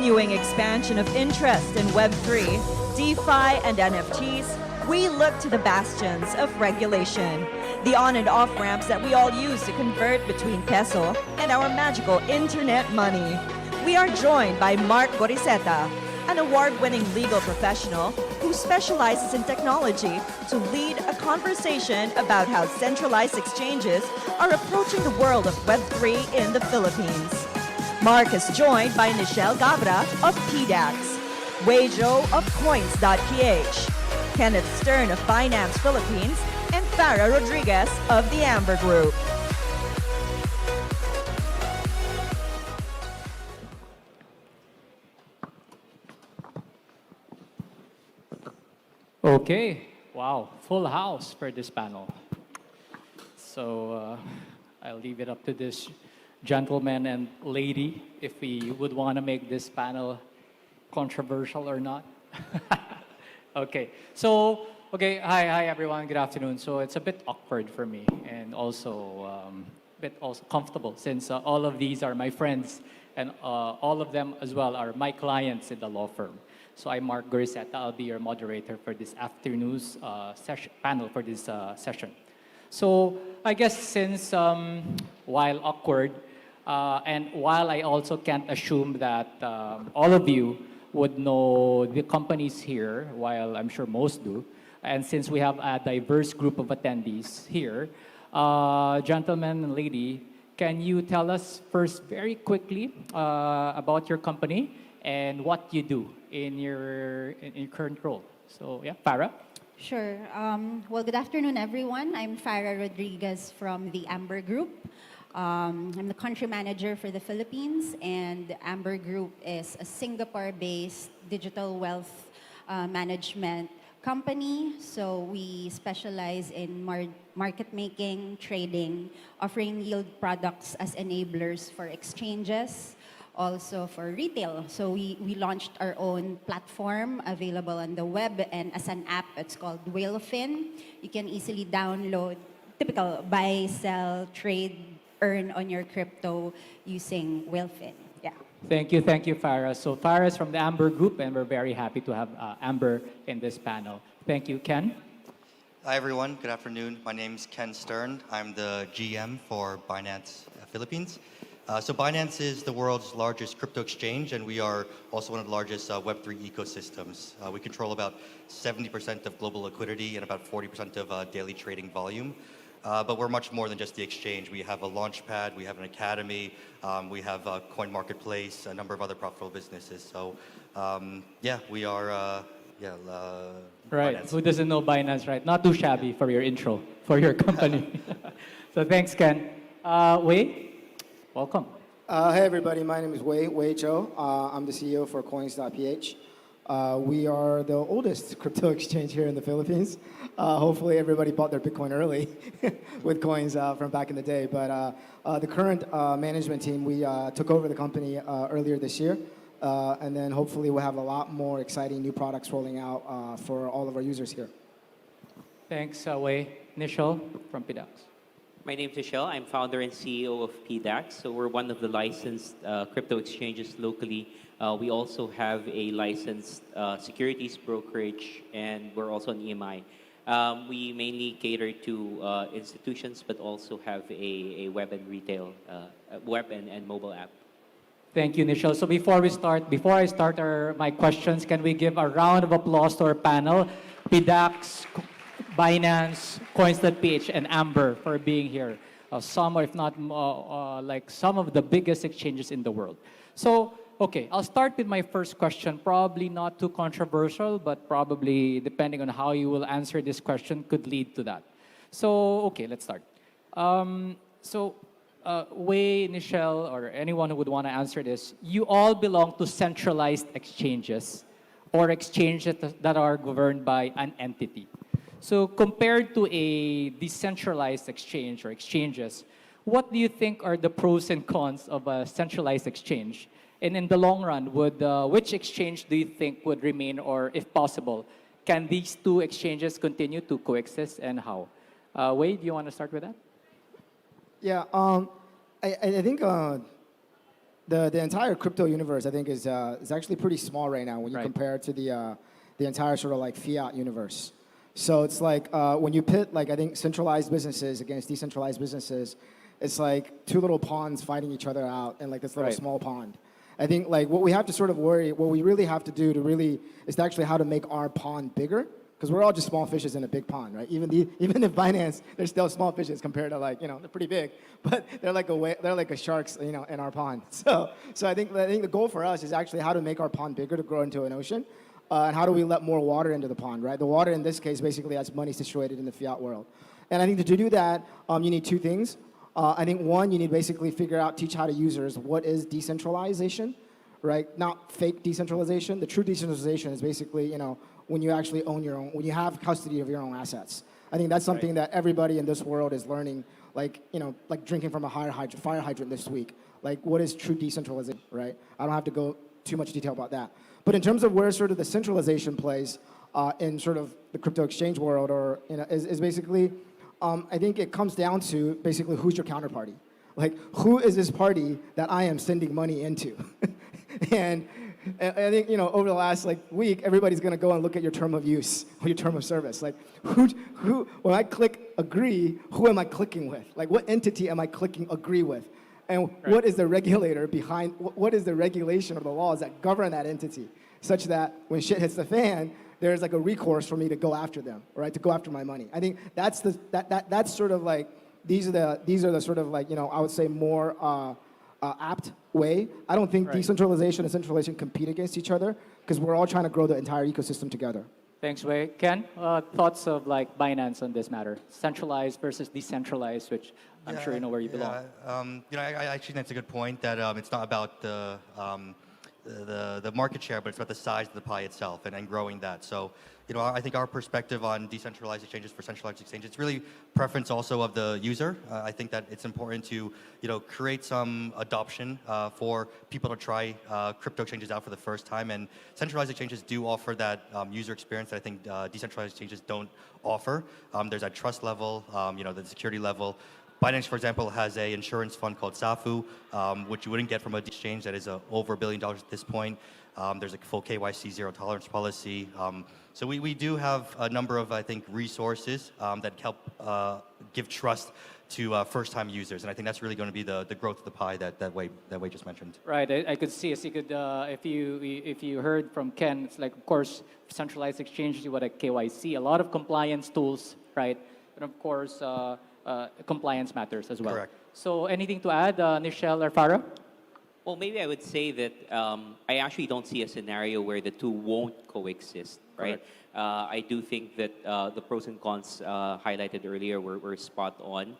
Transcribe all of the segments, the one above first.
continuing expansion of interest in Web3, DeFi, and NFTs, we look to the bastions of regulation, the on and off ramps that we all use to convert between peso and our magical internet money. We are joined by Mark Goriseta, an award-winning legal professional who specializes in technology to lead a conversation about how centralized exchanges are approaching the world of Web3 in the Philippines. Mark is joined by Nichelle Gabra of PDAX, Wei Zhou of Coins.ph, Kenneth Stern of Finance Philippines, and Farah Rodriguez of the Amber Group. Okay, wow, full house for this panel. So I'll leave it up to this gentleman and lady if we would want to make this panel controversial or not. Okay, so, hi everyone, good afternoon. So it's a bit awkward for me and also a bit also comfortable since all of these are my friends and all of them as well are my clients in the law firm. So I'm Mark Goriseta. I'll be your moderator for this afternoon's panel for this session. So I guess since while awkward and while I also can't assume that all of you would know the companies here, while I'm sure most do, and since we have a diverse group of attendees here, gentlemen and lady, can you tell us first very quickly about your company and what you do in your current role? So yeah, Farah. Sure. Well, good afternoon, everyone. I'm Farah Rodriguez from the Amber Group. I'm the country manager for the Philippines, and the Amber Group is a Singapore-based digital wealth management company. So we specialize in market making, trading, offering yield products as enablers for exchanges, also for retail. So we launched our own platform available on the web and as an app. It's called Whalefin. You can easily download typical buy, sell, trade, earn on your crypto using Whalefin. Yeah. Thank you, Farah. So Farah is from the Amber Group, and we're very happy to have Amber in this panel. Thank you, Ken. Hi everyone, good afternoon. My name is Ken Stern. I'm the GM for Binance Philippines. So Binance is the world's largest crypto exchange, and we are also one of the largest Web3 ecosystems. We control about 70% of global liquidity and about 40% of daily trading volume. But we're much more than just the exchange. We have a launch pad, we have an academy, we have a coin marketplace, a number of other profitable businesses. So yeah, we are right. Binance. Who doesn't know Binance, right? Not too shabby for your intro, for your company. So thanks, Ken. Wei? Welcome. Hey everybody, my name is Wei Zhou. I'm the CEO for Coins.ph. We are the oldest crypto exchange here in the Philippines. Hopefully everybody bought their Bitcoin early with coins from back in the day. But the current management team, we took over the company earlier this year. And then hopefully we'll have a lot more exciting new products rolling out for all of our users here. Thanks, Wei. Nichelle from PDAX. My name is Nichelle. I'm founder and CEO of PDAX. So we're one of the licensed crypto exchanges locally. We also have a licensed securities brokerage, and we're also an EMI. We mainly cater to institutions, but also have a web and retail, web and mobile app. Thank you, Nichelle. So before I start my questions, can we give a round of applause to our panel, PDAX, Binance, Coins.ph, and Amber for being here. Some, or if not, like some of the biggest exchanges in the world. So, okay, I'll start with my first question. Probably not too controversial, but probably depending on how you will answer this question could lead to that. So, okay, let's start. Wei, Nichelle, or anyone who would want to answer this, you all belong to centralized exchanges or exchanges that are governed by an entity. So compared to a decentralized exchange or exchanges, what do you think are the pros and cons of a centralized exchange? And in the long run, which exchange do you think would remain, or if possible, can these two exchanges continue to coexist, and how? Wei, do you want to start with that? Yeah, I think the entire crypto universe, I think, is actually pretty small right now when you Right. compare it to the entire sort of like fiat universe. So it's like when you pit like I think centralized businesses against decentralized businesses, it's like two little ponds fighting each other out in like this little Right. small pond. I think like what we have to sort of worry, what we really have to do to really is to actually how to make our pond bigger. Because we're all just small fishes in a big pond, right? Even if Binance, they're still small fishes compared to like, they're pretty big, but they're like a sharks, in our pond. So I think the goal for us is actually how to make our pond bigger to grow into an ocean, and how do we let more water into the pond, right? The water in this case basically has money situated in the fiat world, and I think to do that, you need two things. I think one, you need to basically teach how to users what is decentralization, right? Not fake decentralization. The true decentralization is basically, when you actually own your own, when you have custody of your own assets. I think that's something that everybody in this world is learning, like drinking from a fire hydrant this week. Like, what is true decentralization, right? I don't have to go too much detail about that. But in terms of where sort of the centralization plays in sort of the crypto exchange world, or is basically, I think it comes down to basically who's your counterparty. Like, who is this party that I am sending money into? And I think, over the last week, everybody's going to go and look at your term of use or your term of service. Like, when I click agree, who am I clicking with? Like, what entity am I clicking agree with? And what is the regulator behind, what is the regulation of the laws that govern that entity? Such that when shit hits the fan, there's like a recourse for me to go after them, right? To go after my money. I think that's that's sort of like, these are the sort of like, I would say more apt way. I don't think decentralization and centralization compete against each other, because we're all trying to grow the entire ecosystem together. Thanks, Wei. Ken, thoughts of like Binance on this matter? Centralized versus decentralized, which I'm sure you know where you belong. I actually think that's a good point, that it's not about the market share, but it's about the size of the pie itself and growing that. So, I think our perspective on decentralized exchanges for centralized exchanges, it's really preference also of the user. I think that it's important to, create some adoption for people to try crypto exchanges out for the first time. And centralized exchanges do offer that user experience that I think decentralized exchanges don't offer. There's that trust level, the security level. Binance, for example, has an insurance fund called SAFU, which you wouldn't get from an exchange that is over $1 billion at this point. There's a full KYC zero tolerance policy. So we do have a number of, I think, resources that help give trust to first-time users, and I think that's really going to be the growth of the pie that Wei just mentioned. Right, I could see, as you could, if you heard from Ken, it's like, of course, centralized exchanges, you want a KYC, a lot of compliance tools, right? And of course, compliance matters as well. Correct. So anything to add, Nichelle or Farah? Well, maybe I would say that I actually don't see a scenario where the two won't coexist, right? I do think that the pros and cons highlighted earlier were spot on.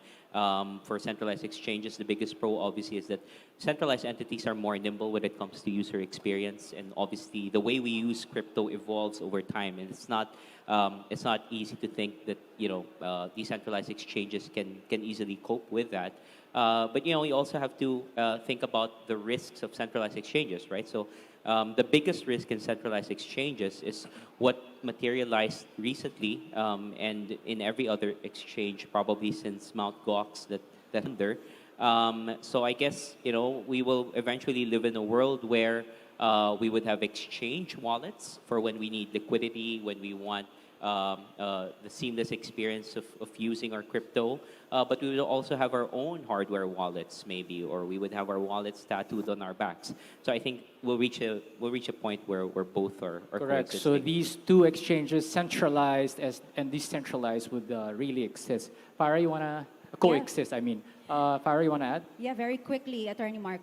For centralized exchanges, the biggest pro obviously is that centralized entities are more nimble when it comes to user experience, and obviously the way we use crypto evolves over time, and it's not easy to think that decentralized exchanges can easily cope with that. But we also have to think about the risks of centralized exchanges, right? So the biggest risk in centralized exchanges is what materialized recently, and in every other exchange probably since Mt. Gox that under. So I guess we will eventually live in a world where we would have exchange wallets for when we need liquidity, when we want the seamless experience of using our crypto, but we will also have our own hardware wallets maybe, or we would have our wallets tattooed on our backs. So I think we'll reach a point where both are Correct. coexisting. So these two exchanges, centralized and decentralized, would really exist. Farah, you want to coexist? I mean, Farah, you want to add? Yeah, very quickly, Attorney Mark.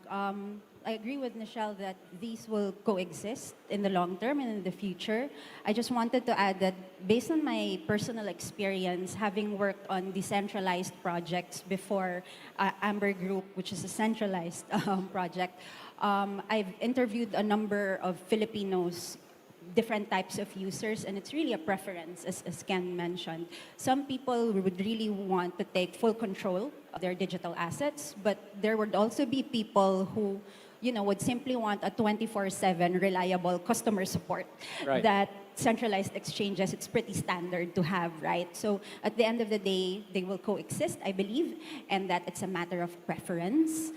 I agree with Nichelle that these will coexist in the long term and in the future. I just wanted to add that based on my personal experience, having worked on decentralized projects before Amber Group, which is a centralized project, I've interviewed a number of Filipinos, different types of users, and it's really a preference, as Ken mentioned. Some people would really want to take full control of their digital assets, but there would also be people who would simply want a 24/7 reliable customer support Right. that centralized exchanges, it's pretty standard to have, right? So at the end of the day, they will coexist, I believe, and that it's a matter of preference,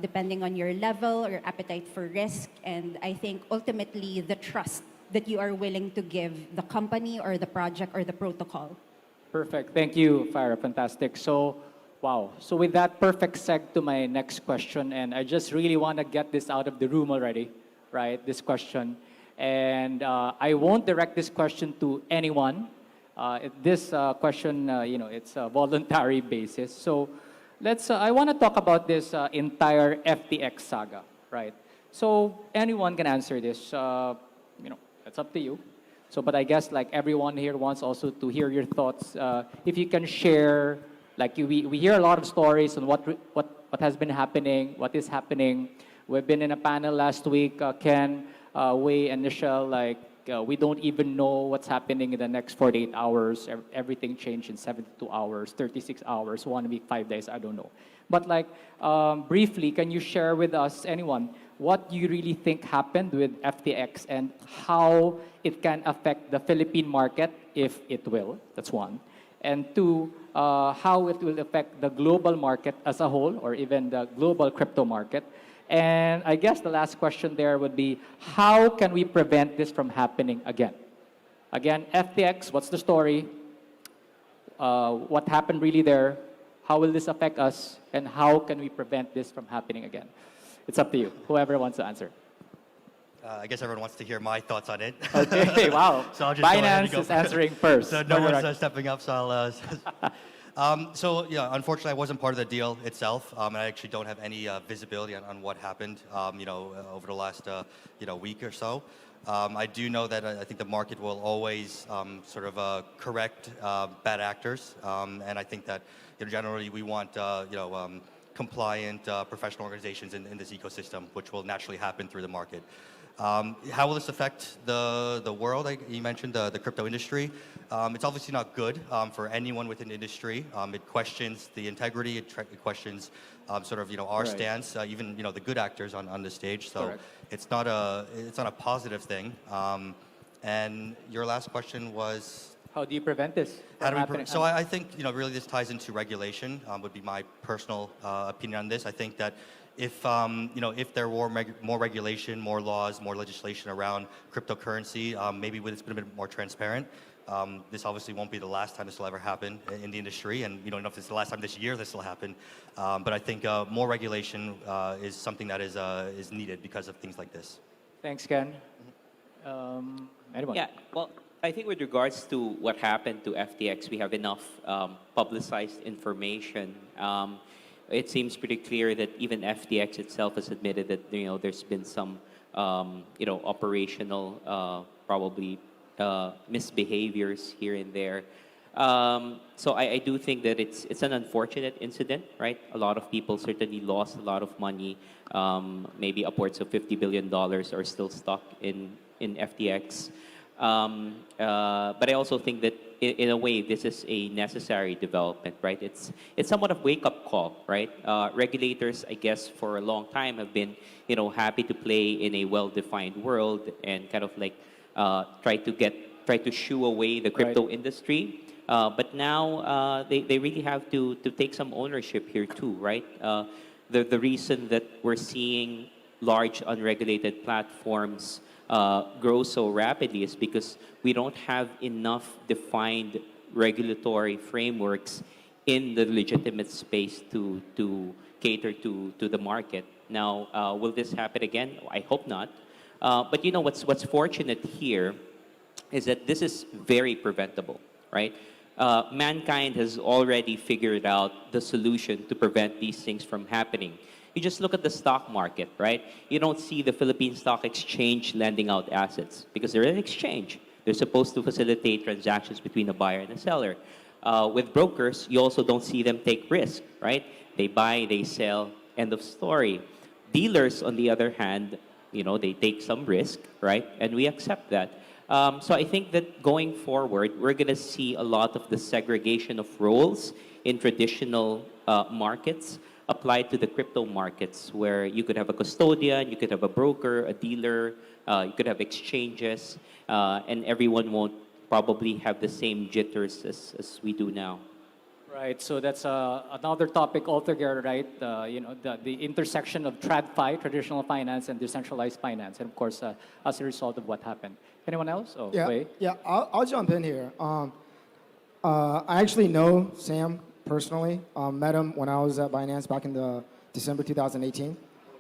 depending on your level or appetite for risk, and I think ultimately the trust that you are willing to give the company or the project or the protocol. Perfect. Thank you, Farah. Fantastic. So, wow. So with that perfect seg to my next question, and I just really want to get this out of the room already, right? This question. And I won't direct this question to anyone. This question, it's a voluntary basis. So let's, I want to talk about this entire FTX saga, right? So anyone can answer this. It's up to you. So, but I guess like everyone here wants also to hear your thoughts. If you can share, like we hear a lot of stories on what has been happening, what is happening. We've been in a panel last week, Ken, Wei, and Michelle, like we don't even know what's happening in the next 48 hours. Everything changed in 72 hours, 36 hours, 1 week, 5 days, I don't know. But like briefly, can you share with us, anyone, what you really think happened with FTX and how it can affect the Philippine market, if it will? That's one. And two, how it will affect the global market as a whole, or even the global crypto market. And I guess the last question there would be, how can we prevent this from happening again? Again, FTX, what's the story? What happened really there? How will this affect us? And how can we prevent this from happening again? It's up to you, whoever wants to answer. I guess everyone wants to hear my thoughts on it. Okay, wow. So I'll just go ahead and Binance go is answering first. So no one's stepping up, so I'll... so yeah, unfortunately, I wasn't part of the deal itself, and I actually don't have any visibility on what happened, over the last, week or so. I do know that I think the market will always sort of correct bad actors, and I think that generally we want compliant professional organizations in this ecosystem, which will naturally happen through the market. How will this affect the world? You mentioned the crypto industry. It's obviously not good for anyone within the industry. It questions the integrity. It questions sort of our Right. stance. Even the good actors on the stage. So Correct. it's not a positive thing. And your last question was. How do you prevent this? How do we happening? so I think really this ties into regulation. Would be my personal opinion on this. I think that if there were more regulation, more laws, more legislation around cryptocurrency, maybe it's been a bit more transparent. This obviously won't be the last time this will ever happen in the industry, and we don't know if it's the last time this year this will happen. But I think more regulation is something that is needed because of things like this. Thanks, Ken. Anyone? Yeah, well, I think with regards to what happened to FTX, we have enough publicized information. It seems pretty clear that even FTX itself has admitted that there's been some operational probably misbehaviors here and there. So I do think that it's an unfortunate incident, right? A lot of people certainly lost a lot of money. Maybe upwards of $50 billion are still stuck in FTX. But I also think that in a way, this is a necessary development, right? It's somewhat of a wake-up call, right? Regulators, I guess, for a long time have been, happy to play in a well-defined world and kind of like try to shoo away the crypto industry. But now they really have to take some ownership here too, right? The reason that we're seeing large unregulated platforms grow so rapidly is because we don't have enough defined regulatory frameworks in the legitimate space to cater to the market. Now, will this happen again? I hope not. But what's fortunate here is that this is very preventable, right? Mankind has already figured out the solution to prevent these things from happening. You just look at the stock market, right? You don't see the Philippine Stock Exchange lending out assets because they're an exchange. They're supposed to facilitate transactions between a buyer and a seller. With brokers, you also don't see them take risk, right? They buy, they sell, end of story. Dealers, on the other hand, they take some risk, right? And we accept that. So I think that going forward, we're going to see a lot of the segregation of roles in traditional markets. applied to the crypto markets, where you could have a custodian, you could have a broker, a dealer, you could have exchanges, and everyone won't probably have the same jitters as we do now. Right, so that's another topic altogether, right? The intersection of TradFi, traditional finance, and decentralized finance, and of course, as a result of what happened. Anyone else? Oh, Yeah, Wei? yeah. I'll jump in here. I actually know Sam personally. Met him when I was at Binance back in the December 2018.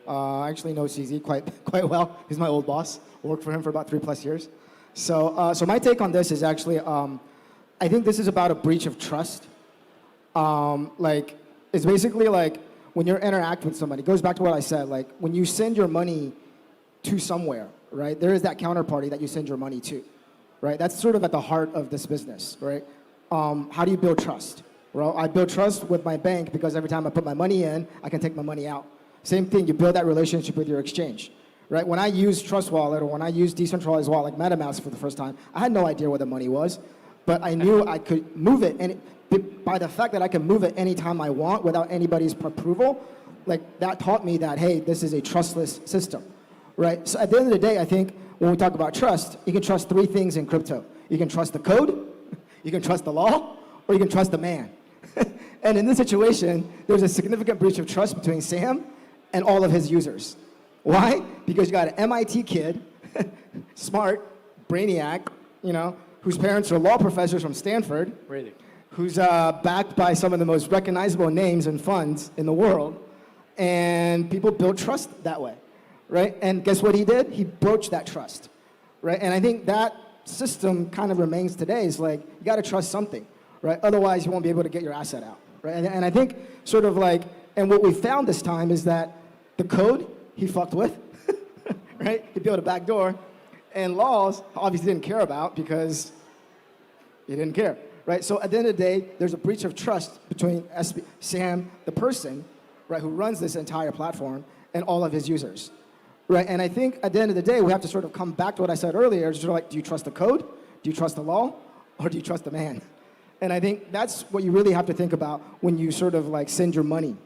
I actually know CZ quite well. He's my old boss. Worked for him for about 3+ years. So my take on this is actually, I think this is about a breach of trust. It's basically like when you interact with somebody, it goes back to what I said, like when you send your money to somewhere, right? There is that counterparty that you send your money to, right? That's sort of at the heart of this business, right? How do you build trust? Well, I build trust with my bank because every time I put my money in, I can take my money out. Same thing, you build that relationship with your exchange, right? When I use Trust Wallet or when I use decentralized wallet like MetaMask for the first time, I had no idea where the money was, but I knew I could move it, and by the fact that I can move it anytime I want without anybody's approval, like that taught me that, hey, this is a trustless system, right? So at the end of the day, I think when we talk about trust, you can trust 3 things in crypto. You can trust the code, you can trust the law, or you can trust the man. And in this situation, there's a significant breach of trust between Sam and all of his users. Why? Because you got an MIT kid, smart, brainiac, whose parents are law professors from Stanford. Really? Who's backed by some of the most recognizable names and funds in the world. And people build trust that way, right? And guess what he did? He broached that trust, right? And I think that system kind of remains today. It's like, you got to trust something, right? Otherwise, you won't be able to get your asset out, right? And I think sort of like, and what we found this time is that the code he fucked with, right? He built a backdoor, and laws obviously didn't care about because he didn't care. Right? So at the end of the day, there's a breach of trust between Sam, the person, right, who runs this entire platform, and all of his users. Right? And I think at the end of the day, we have to sort of come back to what I said earlier, sort of like, do you trust the code? Do you trust the law? Or do you trust the man? And I think that's what you really have to think about when you sort of like send your money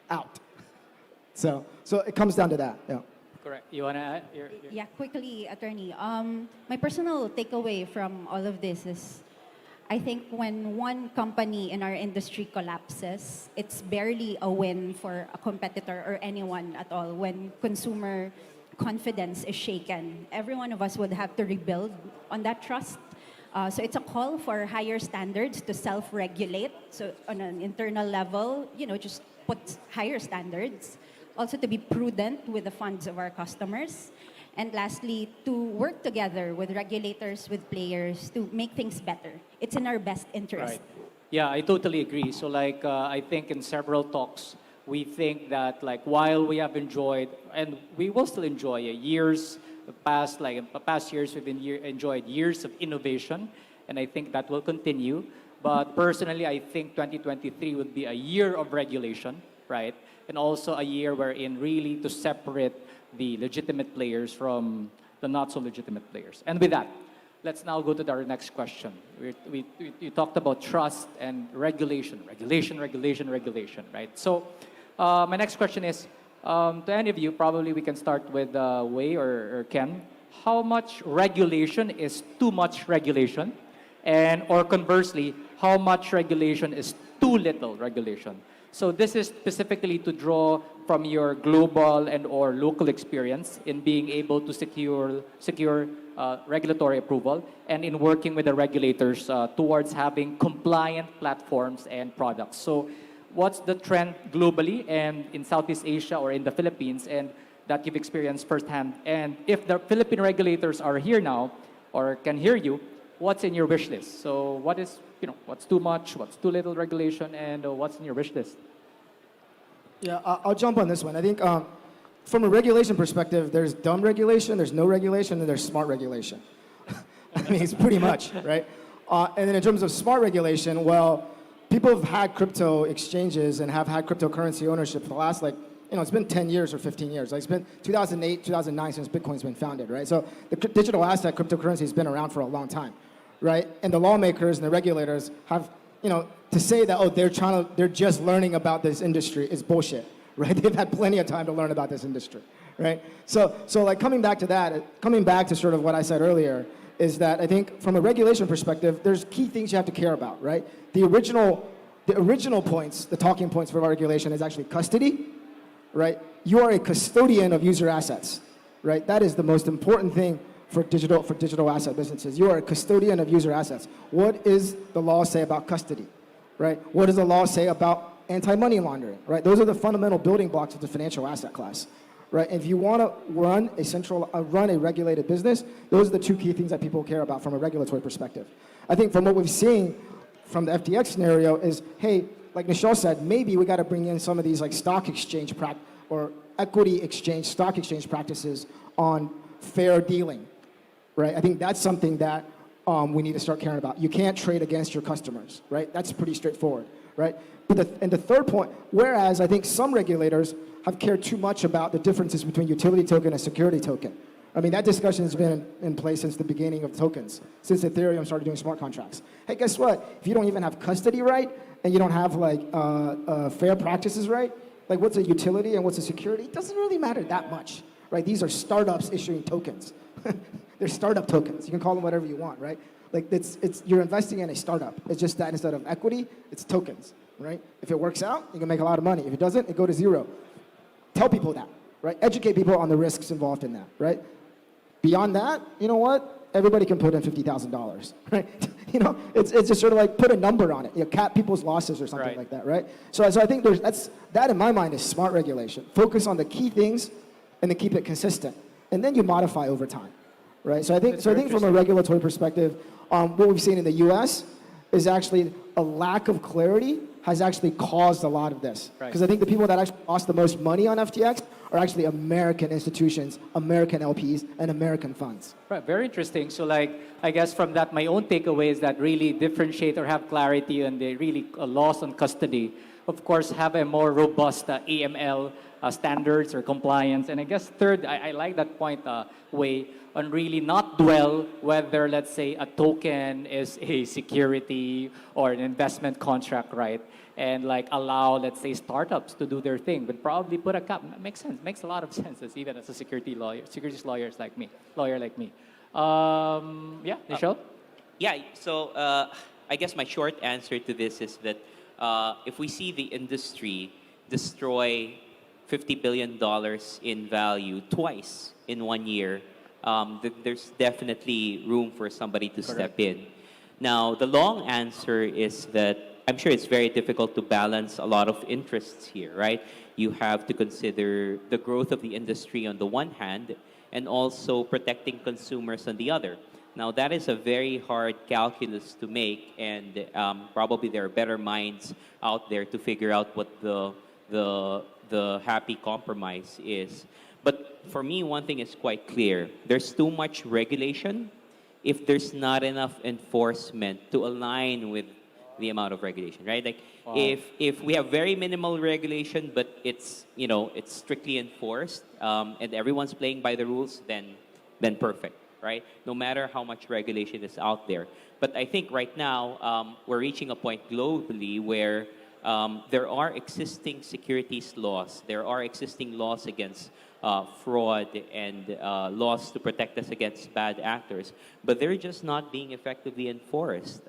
out. So it comes down to that. Yeah. Correct. You want to add? Yeah, quickly, attorney. My personal takeaway from all of this is, I think when one company in our industry collapses, it's barely a win for a competitor or anyone at all. When consumer confidence is shaken, every one of us would have to rebuild on that trust. So it's a call for higher standards to self-regulate. So on an internal level, just put higher standards. Also to be prudent with the funds of our customers. And lastly, to work together with regulators, with players, to make things better. It's in our best interest. Right. Yeah, I totally agree. So I think in several talks, we think that while we have enjoyed, and we will still enjoy past years, we've enjoyed years of innovation, and I think that will continue. But personally, I think 2023 would be a year of regulation, right? And also a year wherein really to separate the legitimate players from the not so legitimate players. And with that, let's now go to our next question. We talked about trust and regulation, right? So my next question is, to any of you, probably we can start with Wei or Ken. How much regulation is too much regulation? Or conversely, how much regulation is too little regulation? So this is specifically to draw from your global and or local experience in being able to secure regulatory approval and in working with the regulators towards having compliant platforms and products. So what's the trend globally and in Southeast Asia or in the Philippines and that you've experienced firsthand? And if the Philippine regulators are here now or can hear you, what's in your wish list? So what's too much, what's too little regulation, and what's in your wish list? Yeah, I'll jump on this one. I think from a regulation perspective, there's dumb regulation, there's no regulation, and there's smart regulation. I mean, it's pretty much, right? And then in terms of smart regulation, well, people have had crypto exchanges and have had cryptocurrency ownership for the last, it's been 10 years or 15 years. It's been 2008, 2009 since Bitcoin's been founded, right? So the digital asset cryptocurrency has been around for a long time, right? And the lawmakers and the regulators have to say that, oh, they're just learning about this industry is bullshit, right? They've had plenty of time to learn about this industry, right? So like coming back to that, coming back to sort of what I said earlier, is that I think from a regulation perspective, there's key things you have to care about, right? The original points, the talking points for regulation is actually custody, right? You are a custodian of user assets, right? That is the most important thing for digital asset businesses. You are a custodian of user assets. What is the law say about custody, right? What does the law say about anti-money laundering, right? Those are the fundamental building blocks of the financial asset class, right? If you want to run a regulated business, those are the two key things that people care about from a regulatory perspective. I think from what we've seen from the FTX scenario is, hey, like Nichelle said, maybe we got to bring in some of these like stock exchange or equity exchange, stock exchange practices on fair dealing, right? I think that's something that we need to start caring about. You can't trade against your customers, right? That's pretty straightforward, right? And the third point, whereas I think some regulators have cared too much about the differences between utility token and security token. I mean, that discussion has been in place since the beginning of tokens, since Ethereum started doing smart contracts. Hey, guess what? If you don't even have custody right, and you don't have like fair practices right, like what's a utility and what's a security, it doesn't really matter that much, right? These are startups issuing tokens. They're startup tokens. You can call them whatever you want, right? Like you're investing in a startup. It's just that instead of equity, it's tokens, right? If it works out, you can make a lot of money. If it doesn't, it go to zero. Tell people that, right? Educate people on the risks involved in that, right? Beyond that, you know what? Everybody can put in $50,000, right? It's just sort of like put a number on it. Cap people's losses or something like that, right? So I think that in my mind is smart regulation. Focus on the key things and then keep it consistent. And then you modify over time, right? So I think from a regulatory perspective, what we've seen in the US is actually a lack of clarity has actually caused a lot of this. Because I think the people that actually lost the most money on FTX are actually American institutions, American LPs, and American funds. Right, very interesting. So like, I guess from that, my own takeaway is that really differentiate or have clarity on the really loss on custody. Of course, have a more robust AML standards or compliance. And I guess third, I like that point, Wei, on really not dwell whether, let's say, a token is a security or an investment contract, right? And like allow, let's say, startups to do their thing, but probably put a cap. Makes sense. Makes a lot of sense, even as a securities lawyer like me. Yeah, Nichelle? Yeah, so I guess my short answer to this is that if we see the industry destroy $50 billion in value twice in 1 year, there's definitely room for somebody to step in. Now, the long answer is that I'm sure it's very difficult to balance a lot of interests here, right? You have to consider the growth of the industry on the one hand and also protecting consumers on the other. Now, that is a very hard calculus to make, and probably there are better minds out there to figure out what the happy compromise is. But for me, one thing is quite clear. There's too much regulation if there's not enough enforcement to align with the amount of regulation, right? Like if we have very minimal regulation, but it's strictly enforced, and everyone's playing by the rules, then perfect, right? No matter how much regulation is out there. But I think right now we're reaching a point globally where there are existing securities laws, there are existing laws against fraud and laws to protect us against bad actors, but they're just not being effectively enforced.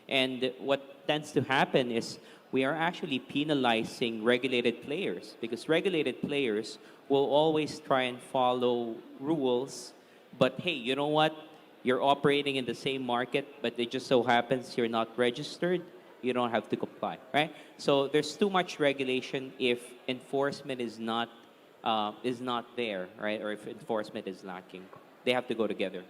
And what tends to happen is we are actually penalizing regulated players because regulated players will always try and follow rules. But hey, you know what? You're operating in the same market, but it just so happens you're not registered. You don't have to comply, right? So there's too much regulation if enforcement is not there, right? Or if enforcement is lacking. They have to go together.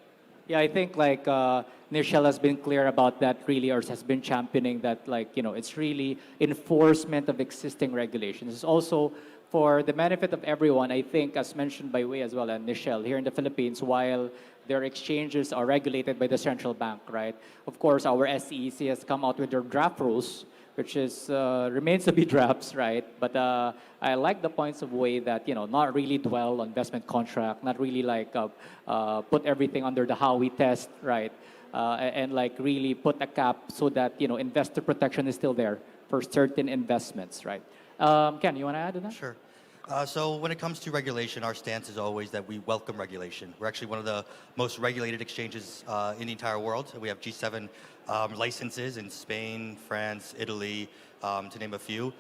Yeah, I think like Nichelle has been clear about that really, or has been championing that, like, it's really enforcement of existing regulations. It's also for the benefit of everyone. I think, as mentioned by Wei as well and Nichelle, here in the Philippines, while their exchanges are regulated by the central bank, right? Of course, our SEC has come out with their draft rules, which is remains to be drafts, right? But I like the points of way that not really dwell on investment contract, not really like put everything under the how we test, right? And like really put a cap so that investor protection is still there for certain investments, right? Ken, you want to add to that? Sure. So when it comes to regulation, our stance is always that we welcome regulation. We're actually one of the most regulated exchanges in the entire world. We have G7 licenses in Spain, France, Italy, to name a few.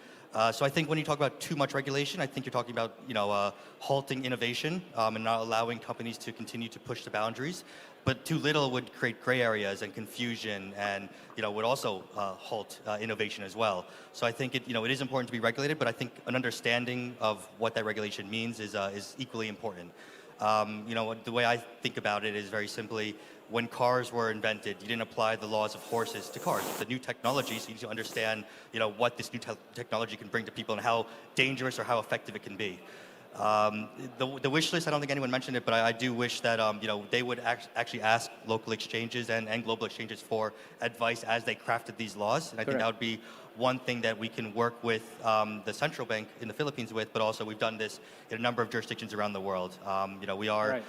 So I think when you talk about too much regulation, I think you're talking about halting innovation and not allowing companies to continue to push the boundaries. But too little would create gray areas and confusion, and would also halt innovation as well. So I think it is important to be regulated, but I think an understanding of what that regulation means is equally important. The way I think about it is very simply, when cars were invented, you didn't apply the laws of horses to cars. It's a new technology, so you need to understand what this new technology can bring to people and how dangerous or how effective it can be. The wish list, I don't think anyone mentioned it, but I do wish that they would actually ask local exchanges and global exchanges for advice as they crafted these laws. And I think that would be one thing that we can work with the central bank in the Philippines with, but also we've done this in a number of jurisdictions around the world. We are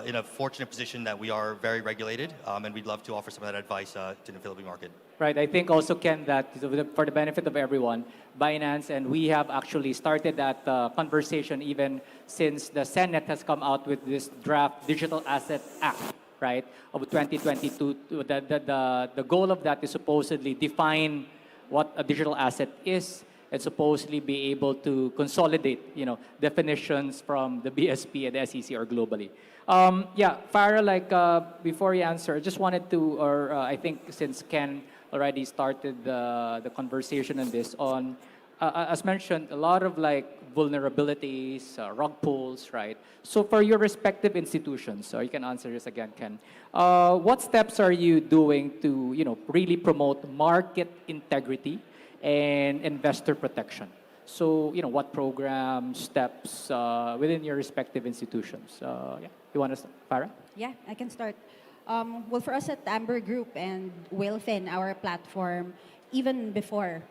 in a fortunate position that we are very regulated, and we'd love to offer some of that advice to the Philippine market. Right. I think also, Ken, that for the benefit of everyone, Binance and we have actually started that conversation even since the Senate has come out with this draft Digital Asset Act, right, of 2022. The goal of that is supposedly define what a digital asset is and supposedly be able to consolidate, definitions from the BSP and the SEC or globally. Farah, like before you answer, I just wanted to, I think since Ken already started the conversation on this, on as mentioned, a lot of like vulnerabilities, rug pulls, right? So for your respective institutions, so you can answer this again, Ken. What steps are you doing to really promote market integrity and investor protection? So what programs, steps within your respective institutions? You want to start, Farah? Yeah, I can start. Well, for us at Amber Group and Whalefin, our platform, even before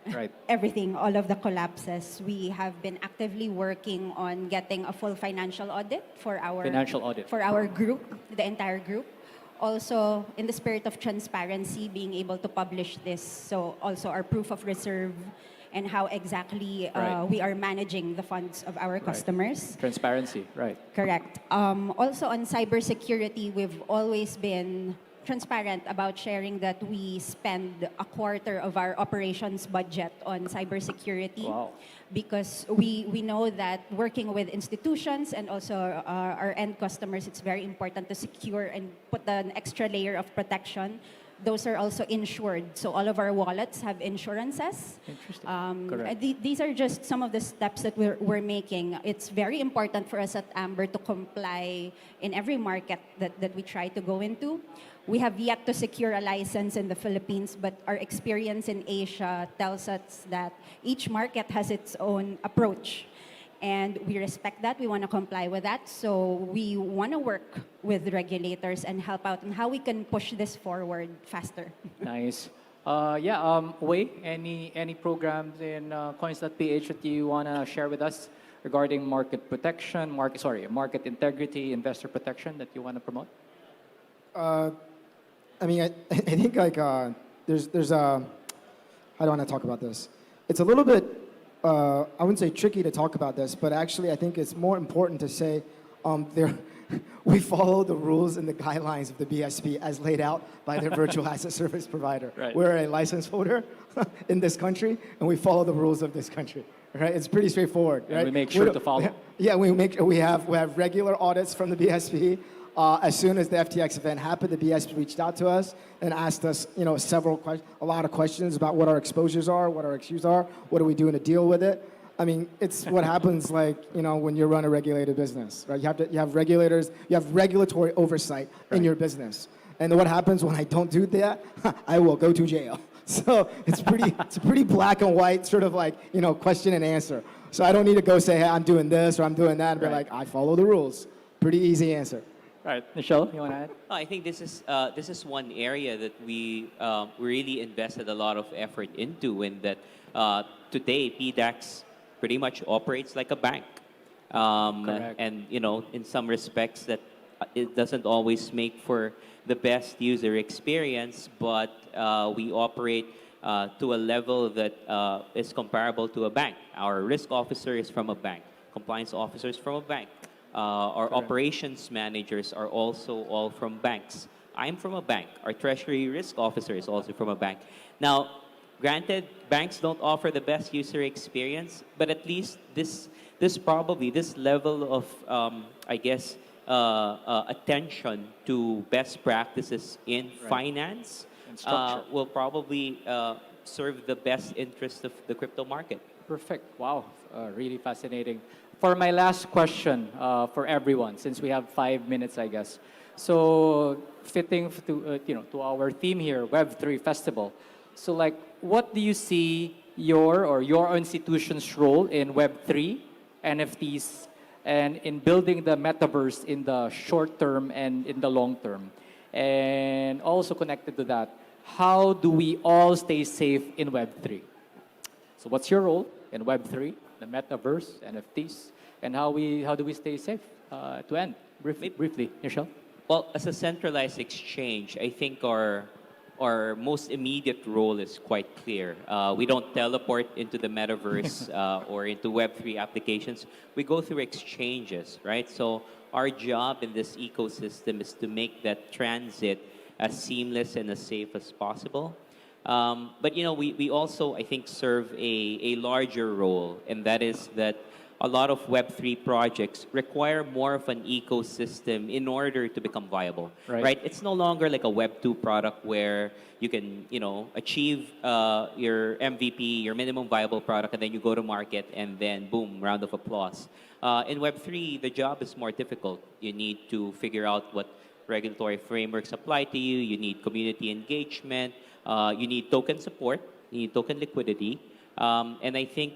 everything, all of the collapses, we have been actively working on getting a full financial audit for our group, the entire group. Also, in the spirit of transparency, being able to publish this, so also our proof of reserve and how exactly we are managing the funds of our customers. Transparency, right. Correct. Also on cybersecurity, we've always been transparent about sharing that we spend a quarter of our operations budget on cybersecurity. Wow. Because we know that working with institutions and also our end customers, it's very important to secure and put an extra layer of protection. Those are also insured. So all of our wallets have insurances. Interesting. These are just some of the steps that we're making. It's very important for us at Amber to comply in every market that we try to go into. We have yet to secure a license in the Philippines, but our experience in Asia tells us that each market has its own approach. And we respect that. We want to comply with that. So we want to work with the regulators and help out on how we can push this forward faster. Nice. Wei, any programs in Coins.ph that you want to share with us regarding market protection, market integrity, investor protection that you want to promote? I think like there's how do I want to talk about this? It's a little bit I wouldn't say tricky to talk about this, but actually I think it's more important to say we follow the rules and the guidelines of the BSP as laid out by their virtual asset service provider. Right. We're a license holder in this country, and we follow the rules of this country. Right? It's pretty straightforward. And right? we make sure to follow. Yeah, we have regular audits from the BSP. As soon as the FTX event happened, the BSP reached out to us and asked us, a lot of questions about what our exposures are, what our issues are, what are we doing to deal with it. I mean, it's what happens when you run a regulated business, right? You have regulators, you have regulatory oversight in your business. And what happens when I don't do that? I will go to jail. So it's a pretty black and white sort of question and answer. So I don't need to go say, hey, I'm doing this or I'm doing that, and be like, I follow the rules. Pretty easy answer. Right, Michelle, you want to add? I think this is one area that we really invested a lot of effort into, in that today PDAX pretty much operates like a bank, Correct. and in some respects that it doesn't always make for the best user experience, but we operate to a level that is comparable to a bank. Our risk officer is from a bank, compliance officer is from a bank. Our Correct. operations managers are also all from banks. I'm from a bank. Our treasury risk officer is also from a bank. Now, granted, banks don't offer the best user experience, but at least this level of I guess attention to best practices in Right. finance And structure. will probably serve the best interest of the crypto market. Perfect. Wow, really fascinating. For my last question for everyone, since we have 5 minutes, I guess. So fitting to to our theme here, Web3 Festival. So like, what do you see your institution's role in Web3, NFTs, and in building the metaverse in the short term and in the long term? And also connected to that, how do we all stay safe in Web3? So what's your role in Web3, the metaverse, NFTs, and how do we stay safe to end? Briefly, Michelle? Well, as a centralized exchange, I think our most immediate role is quite clear. We don't teleport into the metaverse or into Web3 applications. We go through exchanges, right? So our job in this ecosystem is to make that transit as seamless and as safe as possible. But we also, I think, serve a larger role, and that is that a lot of Web3 projects require more of an ecosystem in order to become viable, Right. It's no longer like a Web2 product where you can, achieve your MVP, your minimum viable product, and then you go to market, and then boom, round of applause. In Web3, the job is more difficult. You need to figure out what regulatory frameworks apply to you. You need community engagement. You need token support. You need token liquidity. And I think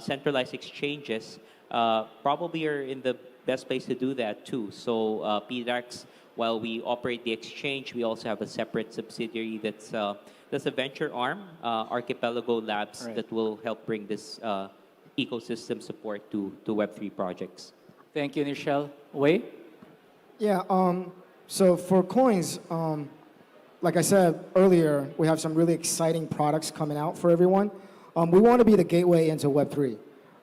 centralized exchanges probably are in the best place to do that too. So PDAX, while we operate the exchange, we also have a separate subsidiary that's a venture arm, Archipelago Labs, Right. that will help bring this ecosystem support to Web3 projects. Thank you, Michelle. Wei? Yeah, so for coins, like I said earlier, we have some really exciting products coming out for everyone. We want to be the gateway into Web3,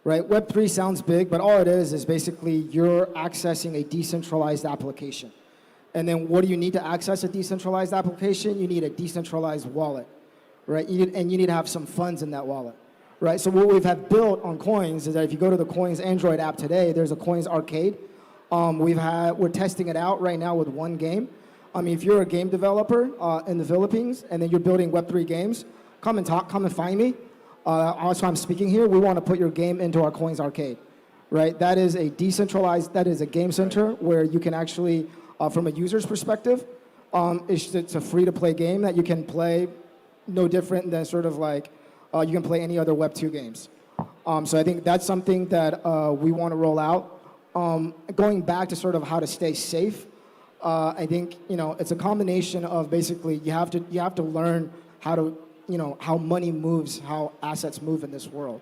right? Web3 sounds big, but all it is basically you're accessing a decentralized application. And then what do you need to access a decentralized application? You need a decentralized wallet, right? You need to have some funds in that wallet, right? So what we've have built on Coins is that if you go to the Coins Android app today, there's a Coins arcade. We're testing it out right now with one game. I mean, if you're a game developer in the Philippines and then you're building Web3 games, come and find me. Also, I'm speaking here. We want to put your game into our Coins arcade, right? That is a decentralized, that is a game center where you can actually, from a user's perspective, it's a free-to-play game that you can play no different than sort of like you can play any other Web2 games. So I think that's something that we want to roll out. Going back to sort of how to stay safe, I think it's a combination of basically you have to learn how to how money moves, how assets move in this world.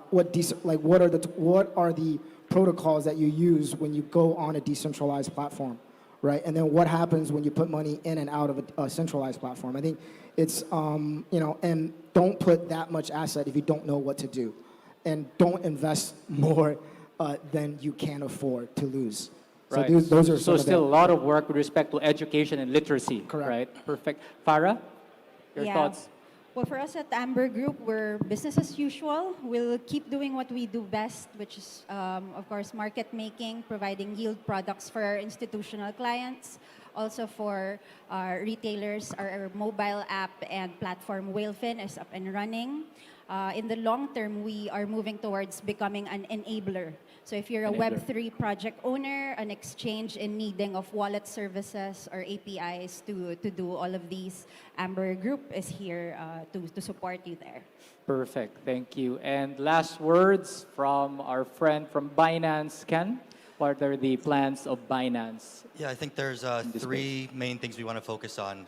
What are the protocols that you use when you go on a decentralized platform, right? And then what happens when you put money in and out of a centralized platform? I think it's and don't put that much asset if you don't know what to do, and don't invest more than you can afford to lose. Right. So those are so some still of a lot of work with respect to education and literacy. Correct. Right. Perfect. Farah, your Yeah. thoughts? Well, for us at Amber Group, we're business as usual. We'll keep doing what we do best, which is, of course, market making, providing yield products for our institutional clients. Also for our retailers, our mobile app and platform Whalefin is up and running. In the long term, we are moving towards becoming an enabler. So if you're a Enabler. Web3 project owner, an exchange in needing of wallet services or APIs to do all of these, Amber Group is here to support you there. Perfect. Thank you. And last words from our friend from Binance, Ken. what are the plans of Binance? Yeah, I think there's this three main things we want to focus on.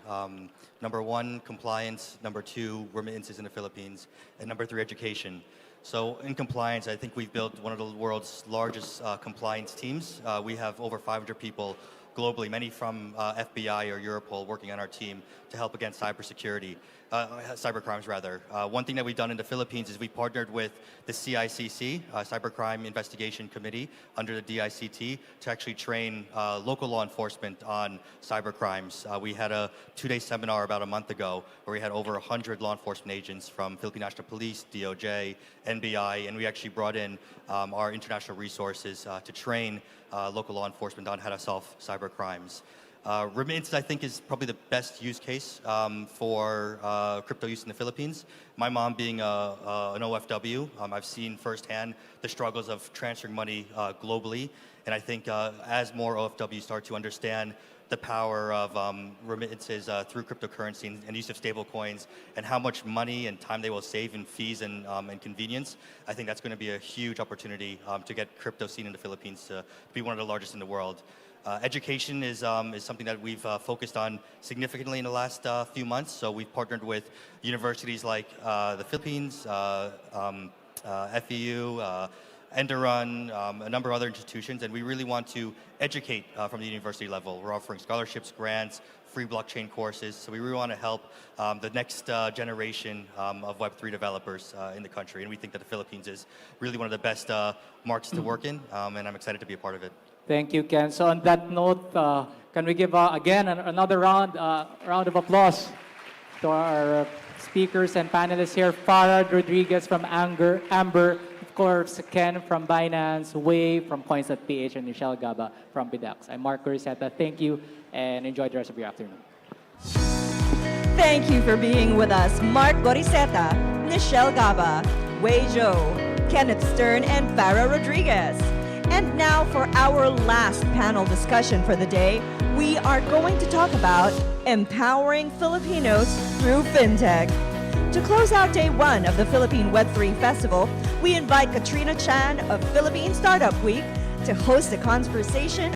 Number one, compliance. Number two, remittances in the Philippines. And number three, education. So in compliance, I think we've built one of the world's largest compliance teams. We have over 500 people globally, many from FBI or Europol working on our team to help against cybercrimes rather. One thing that we've done in the Philippines is we partnered with the CICC, Cybercrime Investigation Committee, under the DICT, to actually train local law enforcement on cybercrimes. We had a 2-day seminar about a month ago where we had over 100 law enforcement agents from Philippine National Police, DOJ, NBI, and we actually brought in our international resources to train local law enforcement on how to solve cybercrimes. Remittances, I think, is probably the best use case for crypto use in the Philippines. My mom being an OFW, I've seen firsthand the struggles of transferring money globally. And I think as more OFWs start to understand the power of remittances through cryptocurrency and use of stable coins and how much money and time they will save in fees and convenience, I think that's going to be a huge opportunity to get crypto seen in the Philippines to be one of the largest in the world. Education is something that we've focused on significantly in the last few months. So we've partnered with universities like the Philippines, FEU, Enderun, a number of other institutions, and we really want to educate from the university level. We're offering scholarships, grants, free blockchain courses, so we really want to help the next generation of Web3 developers in the country, and we think that the Philippines is really one of the best markets to work in, and I'm excited to be a part of it. Thank you, Ken. So on that note, can we give again another round of applause to our speakers and panelists here? Farah Rodriguez from Amber, of course, Ken from Binance, Wei from Coins.ph, and Michelle Gaba from Bidax. I'm Mark Goriseta. Thank you, and enjoy the rest of your afternoon. Thank you for being with us, Mark Goriseta, Michelle Gaba, Wei Zhou, Kenneth Stern, and Farah Rodriguez. And now for our last panel discussion for the day, we are going to talk about empowering Filipinos through fintech. To close out day one of the Philippine Web3 Festival, we invite Katrina Chan of Philippine Startup Week to host a conversation